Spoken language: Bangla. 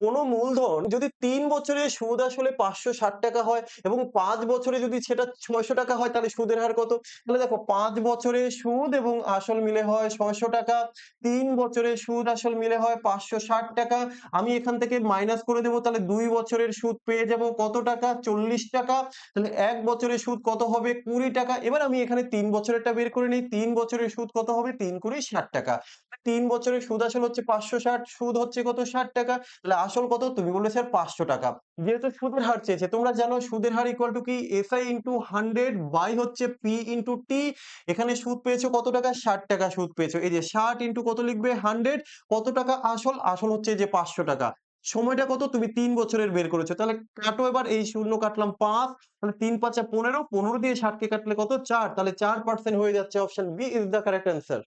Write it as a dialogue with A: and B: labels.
A: কোনো মূলধন যদি ৩ বছরে সুদ আসলে ৫৬০ টাকা হয় এবং ৫ বছরে যদি সেটা ৬০০ টাকা হয় তাহলে সুদের হার কত? তাহলে দেখো ৫ বছরে সুদ এবং আসল মিলে হয় ৬০০ টাকা, ৩ বছরে সুদ আসল মিলে হয় ৫৬০ টাকা। আমি এখান থেকে মাইনাস করে দেব, তাহলে ২ বছরের সুদ পেয়ে যাব কত টাকা? ৪০ টাকা। তাহলে ১ বছরের সুদ কত হবে? ২০ টাকা। এবার আমি এখানে ৩ বছরেরটা বের করে নিই। ৩ বছরের সুদ কত হবে? ৩ কুড়ি ৬০ টাকা। ৩ বছরের সুদ আসল হচ্ছে ৫৬০, সুদ হচ্ছে কত? ৬০ টাকা। তাহলে আসল কত? তুমি বললে স্যার ৫০০ টাকা। যেহেতু সুদের হার চেয়েছে, তোমরা জানো সুদের হার ইকুয়াল টু কি? SI ইনটু 100 বাই হচ্ছে P ইনটু T। এখানে সুদ পেয়েছো কত টাকা? ৬০ টাকা সুদ পেয়েছো। এই যে ৬০ ইনটু কত লিখবে? ১০০। কত টাকা আসল? আসল হচ্ছে এই যে ৫০০ টাকা। সময়টা কত? তুমি ৩ বছরের বের করেছো। তাহলে কাটো এবার, এই শূন্য কাটলাম ৫, তাহলে ৩ ৫ ১৫, ১৫ দিয়ে ৬০ কে কাটলে কত? ৪, তাহলে ৪% হয়ে যাচ্ছে। Option B is the correct answer.